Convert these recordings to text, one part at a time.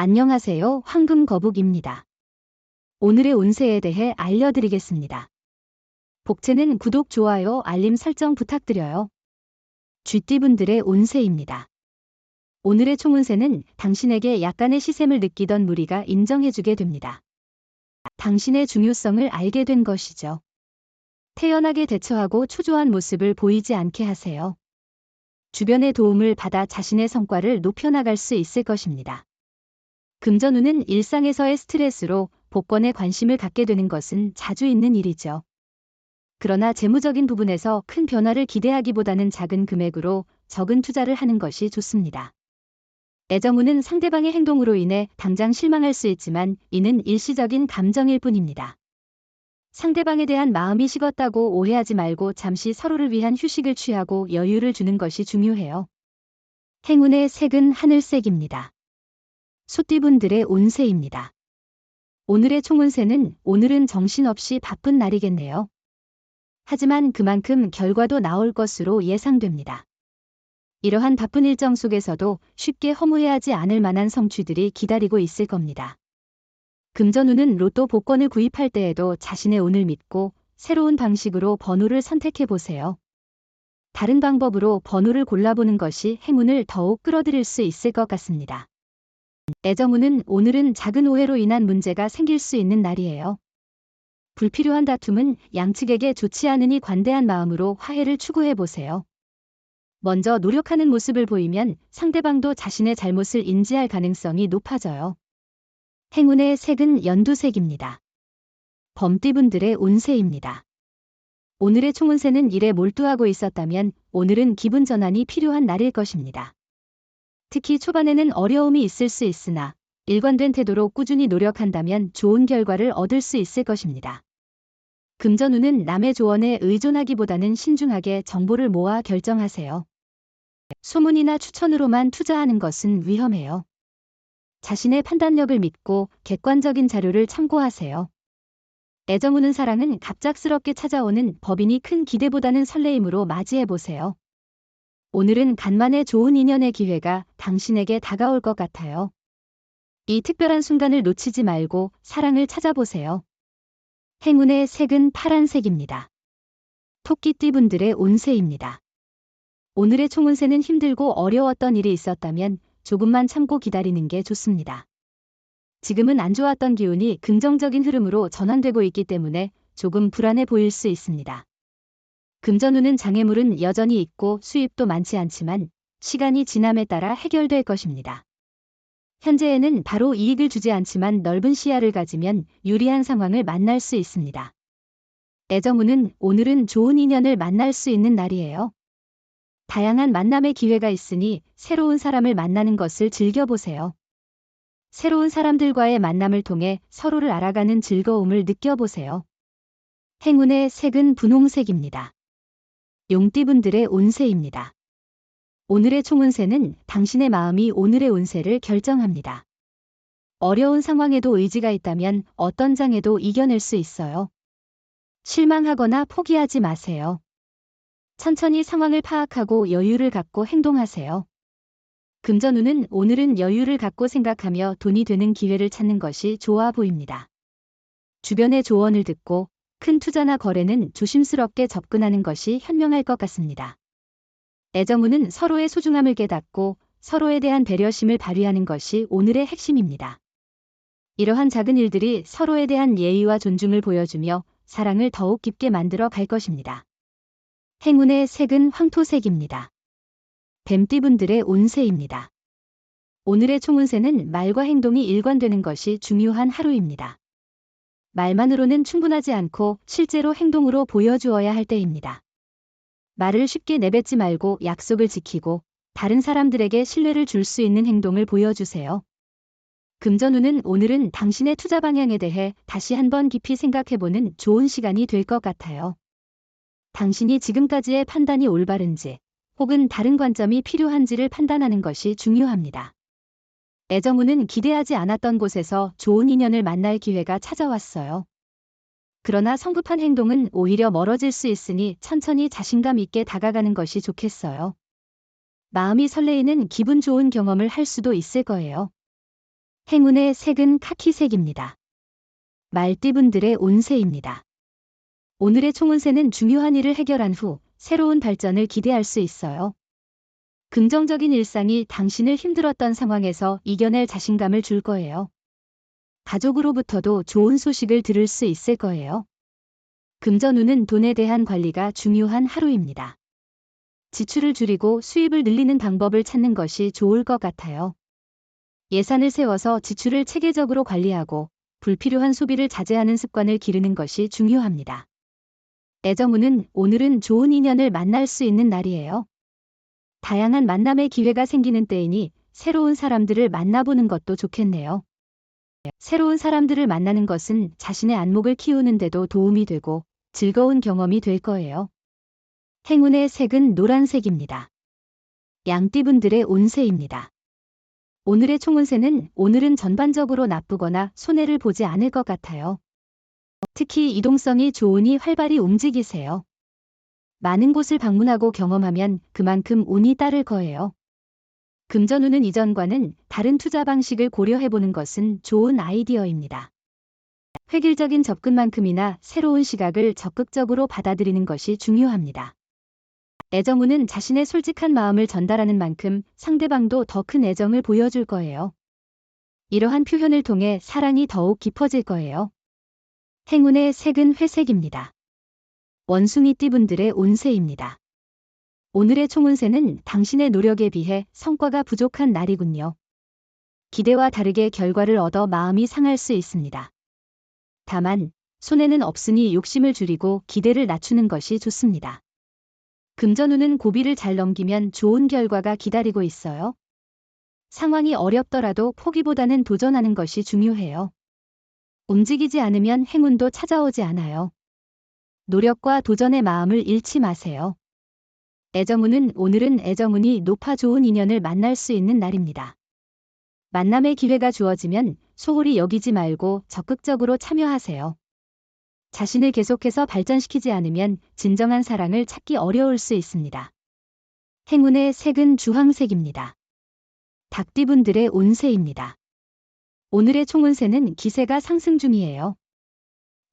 안녕하세요. 황금거북입니다. 오늘의 운세에 대해 알려드리겠습니다. 복채는 구독, 좋아요, 알림 설정 부탁드려요. 쥐띠분들의 운세입니다. 오늘의 총운세는 당신에게 약간의 시샘을 느끼던 무리가 인정해주게 됩니다. 당신의 중요성을 알게 된 것이죠. 태연하게 대처하고 초조한 모습을 보이지 않게 하세요. 주변의 도움을 받아 자신의 성과를 높여나갈 수 있을 것입니다. 금전운은 일상에서의 스트레스로 복권에 관심을 갖게 되는 것은 자주 있는 일이죠. 그러나 재무적인 부분에서 큰 변화를 기대하기보다는 작은 금액으로 적은 투자를 하는 것이 좋습니다. 애정운은 상대방의 행동으로 인해 당장 실망할 수 있지만 이는 일시적인 감정일 뿐입니다. 상대방에 대한 마음이 식었다고 오해하지 말고 잠시 서로를 위한 휴식을 취하고 여유를 주는 것이 중요해요. 행운의 색은 하늘색입니다. 소띠분들의 운세입니다. 오늘의 총운세는 오늘은 정신없이 바쁜 날이겠네요. 하지만 그만큼 결과도 나올 것으로 예상됩니다. 이러한 바쁜 일정 속에서도 쉽게 허무해하지 않을 만한 성취들이 기다리고 있을 겁니다. 금전운은 로또 복권을 구입할 때에도 자신의 운을 믿고 새로운 방식으로 번호를 선택해 보세요. 다른 방법으로 번호를 골라보는 것이 행운을 더욱 끌어들일 수 있을 것 같습니다. 애정운은 오늘은 작은 오해로 인한 문제가 생길 수 있는 날이에요. 불필요한 다툼은 양측에게 좋지 않으니 관대한 마음으로 화해를 추구해 보세요. 먼저 노력하는 모습을 보이면 상대방도 자신의 잘못을 인지할 가능성이 높아져요. 행운의 색은 연두색입니다. 범띠분들의 운세입니다. 오늘의 총운세는 일에 몰두하고 있었다면 오늘은 기분 전환이 필요한 날일 것입니다. 특히 초반에는 어려움이 있을 수 있으나 일관된 태도로 꾸준히 노력한다면 좋은 결과를 얻을 수 있을 것입니다. 금전운은 남의 조언에 의존하기보다는 신중하게 정보를 모아 결정하세요. 소문이나 추천으로만 투자하는 것은 위험해요. 자신의 판단력을 믿고 객관적인 자료를 참고하세요. 애정우는 사랑은 갑작스럽게 찾아오는 법인이 큰 기대보다는 설레임으로 맞이해보세요. 오늘은 간만에 좋은 인연의 기회가 당신에게 다가올 것 같아요. 이 특별한 순간을 놓치지 말고 사랑을 찾아보세요. 행운의 색은 파란색입니다. 토끼띠분들의 운세입니다. 오늘의 총운세는 힘들고 어려웠던 일이 있었다면 조금만 참고 기다리는 게 좋습니다. 지금은 안 좋았던 기운이 긍정적인 흐름으로 전환되고 있기 때문에 조금 불안해 보일 수 있습니다. 금전운은 장애물은 여전히 있고 수입도 많지 않지만 시간이 지남에 따라 해결될 것입니다. 현재에는 바로 이익을 주지 않지만 넓은 시야를 가지면 유리한 상황을 만날 수 있습니다. 애정운은 오늘은 좋은 인연을 만날 수 있는 날이에요. 다양한 만남의 기회가 있으니 새로운 사람을 만나는 것을 즐겨보세요. 새로운 사람들과의 만남을 통해 서로를 알아가는 즐거움을 느껴보세요. 행운의 색은 분홍색입니다. 용띠분들의 운세입니다. 오늘의 총운세는 당신의 마음이 오늘의 운세를 결정합니다. 어려운 상황에도 의지가 있다면 어떤 장애도 이겨낼 수 있어요. 실망하거나 포기하지 마세요. 천천히 상황을 파악하고 여유를 갖고 행동하세요. 금전운은 오늘은 여유를 갖고 생각하며 돈이 되는 기회를 찾는 것이 좋아 보입니다. 주변의 조언을 듣고 큰 투자나 거래는 조심스럽게 접근하는 것이 현명할 것 같습니다. 애정운은 서로의 소중함을 깨닫고 서로에 대한 배려심을 발휘하는 것이 오늘의 핵심입니다. 이러한 작은 일들이 서로에 대한 예의와 존중을 보여주며 사랑을 더욱 깊게 만들어 갈 것입니다. 행운의 색은 황토색입니다. 뱀띠분들의 운세입니다. 오늘의 총운세는 말과 행동이 일관되는 것이 중요한 하루입니다. 말만으로는 충분하지 않고 실제로 행동으로 보여주어야 할 때입니다. 말을 쉽게 내뱉지 말고 약속을 지키고 다른 사람들에게 신뢰를 줄 수 있는 행동을 보여주세요. 금전운은 오늘은 당신의 투자 방향에 대해 다시 한번 깊이 생각해보는 좋은 시간이 될 것 같아요. 당신이 지금까지의 판단이 올바른지 혹은 다른 관점이 필요한지를 판단하는 것이 중요합니다. 애정운은 기대하지 않았던 곳에서 좋은 인연을 만날 기회가 찾아왔어요. 그러나 성급한 행동은 오히려 멀어질 수 있으니 천천히 자신감 있게 다가가는 것이 좋겠어요. 마음이 설레이는 기분 좋은 경험을 할 수도 있을 거예요. 행운의 색은 카키색입니다. 말띠분들의 운세입니다. 오늘의 총운세는 중요한 일을 해결한 후 새로운 발전을 기대할 수 있어요. 긍정적인 일상이 당신을 힘들었던 상황에서 이겨낼 자신감을 줄 거예요. 가족으로부터도 좋은 소식을 들을 수 있을 거예요. 금전운은 돈에 대한 관리가 중요한 하루입니다. 지출을 줄이고 수입을 늘리는 방법을 찾는 것이 좋을 것 같아요. 예산을 세워서 지출을 체계적으로 관리하고 불필요한 소비를 자제하는 습관을 기르는 것이 중요합니다. 애정운은 오늘은 좋은 인연을 만날 수 있는 날이에요. 다양한 만남의 기회가 생기는 때이니 새로운 사람들을 만나보는 것도 좋겠네요. 새로운 사람들을 만나는 것은 자신의 안목을 키우는 데도 도움이 되고 즐거운 경험이 될 거예요. 행운의 색은 노란색입니다. 양띠분들의 운세입니다. 오늘의 총운세는 오늘은 전반적으로 나쁘거나 손해를 보지 않을 것 같아요. 특히 이동성이 좋으니 활발히 움직이세요. 많은 곳을 방문하고 경험하면 그만큼 운이 따를 거예요. 금전운은 이전과는 다른 투자 방식을 고려해보는 것은 좋은 아이디어입니다. 획일적인 접근만큼이나 새로운 시각을 적극적으로 받아들이는 것이 중요합니다. 애정운은 자신의 솔직한 마음을 전달하는 만큼 상대방도 더 큰 애정을 보여줄 거예요. 이러한 표현을 통해 사랑이 더욱 깊어질 거예요. 행운의 색은 회색입니다. 원숭이띠분들의 운세입니다. 오늘의 총운세는 당신의 노력에 비해 성과가 부족한 날이군요. 기대와 다르게 결과를 얻어 마음이 상할 수 있습니다. 다만 손해는 없으니 욕심을 줄이고 기대를 낮추는 것이 좋습니다. 금전운은 고비를 잘 넘기면 좋은 결과가 기다리고 있어요. 상황이 어렵더라도 포기보다는 도전하는 것이 중요해요. 움직이지 않으면 행운도 찾아오지 않아요. 노력과 도전의 마음을 잃지 마세요. 애정운은 오늘은 애정운이 높아 좋은 인연을 만날 수 있는 날입니다. 만남의 기회가 주어지면 소홀히 여기지 말고 적극적으로 참여하세요. 자신을 계속해서 발전시키지 않으면 진정한 사랑을 찾기 어려울 수 있습니다. 행운의 색은 주황색입니다. 닭띠분들의 운세입니다. 오늘의 총운세는 기세가 상승 중이에요.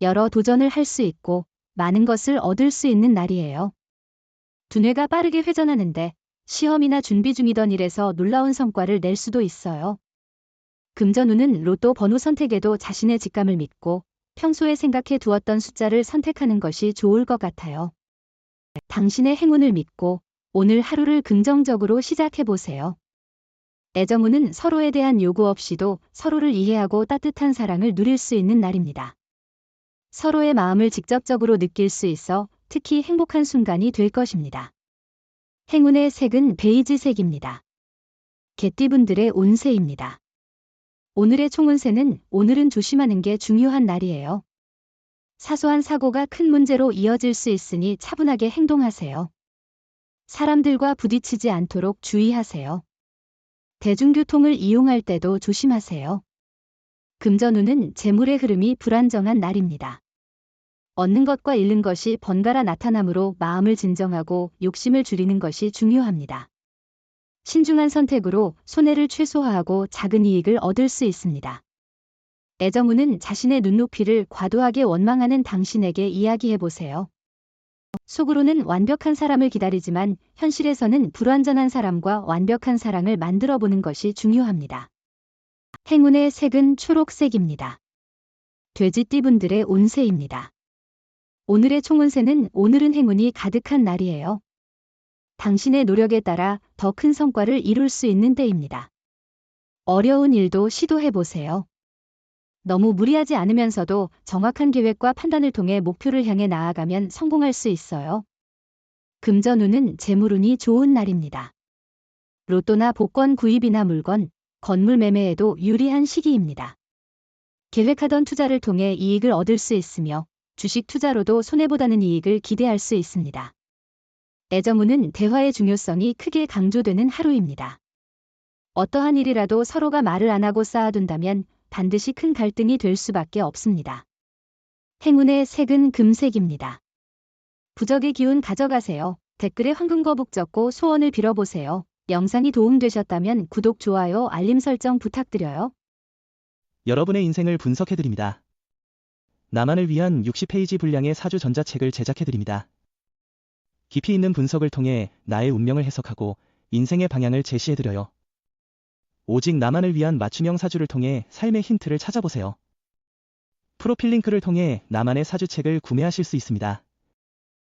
여러 도전을 할 수 있고 많은 것을 얻을 수 있는 날이에요. 두뇌가 빠르게 회전하는데 시험이나 준비 중이던 일에서 놀라운 성과를 낼 수도 있어요. 금전운은 로또 번호 선택에도 자신의 직감을 믿고 평소에 생각해 두었던 숫자를 선택하는 것이 좋을 것 같아요. 당신의 행운을 믿고 오늘 하루를 긍정적으로 시작해 보세요. 애정운은 서로에 대한 요구 없이도 서로를 이해하고 따뜻한 사랑을 누릴 수 있는 날입니다. 서로의 마음을 직접적으로 느낄 수 있어 특히 행복한 순간이 될 것입니다. 행운의 색은 베이지색입니다. 개띠분들의 운세입니다. 오늘의 총운세는 오늘은 조심하는 게 중요한 날이에요. 사소한 사고가 큰 문제로 이어질 수 있으니 차분하게 행동하세요. 사람들과 부딪히지 않도록 주의하세요. 대중교통을 이용할 때도 조심하세요. 금전운은 재물의 흐름이 불안정한 날입니다. 얻는 것과 잃는 것이 번갈아 나타나므로 마음을 진정하고 욕심을 줄이는 것이 중요합니다. 신중한 선택으로 손해를 최소화하고 작은 이익을 얻을 수 있습니다. 애정운은 자신의 눈높이를 과도하게 원망하는 당신에게 이야기해보세요. 속으로는 완벽한 사람을 기다리지만 현실에서는 불완전한 사람과 완벽한 사랑을 만들어보는 것이 중요합니다. 행운의 색은 초록색입니다. 돼지띠분들의 운세입니다. 오늘의 총운세는 오늘은 행운이 가득한 날이에요. 당신의 노력에 따라 더 큰 성과를 이룰 수 있는 때입니다. 어려운 일도 시도해보세요. 너무 무리하지 않으면서도 정확한 계획과 판단을 통해 목표를 향해 나아가면 성공할 수 있어요. 금전운은 재물운이 좋은 날입니다. 로또나 복권 구입이나 물건, 건물 매매에도 유리한 시기입니다. 계획하던 투자를 통해 이익을 얻을 수 있으며 주식 투자로도 손해보다는 이익을 기대할 수 있습니다. 애정운은 대화의 중요성이 크게 강조되는 하루입니다. 어떠한 일이라도 서로가 말을 안 하고 쌓아둔다면 반드시 큰 갈등이 될 수밖에 없습니다. 행운의 색은 금색입니다. 부적의 기운 가져가세요. 댓글에 황금거북 적고 소원을 빌어보세요. 영상이 도움되셨다면 구독, 좋아요, 알림 설정 부탁드려요. 여러분의 인생을 분석해드립니다. 나만을 위한 60페이지 분량의 사주 전자책을 제작해드립니다. 깊이 있는 분석을 통해 나의 운명을 해석하고 인생의 방향을 제시해드려요. 오직 나만을 위한 맞춤형 사주를 통해 삶의 힌트를 찾아보세요. 프로필 링크를 통해 나만의 사주책을 구매하실 수 있습니다.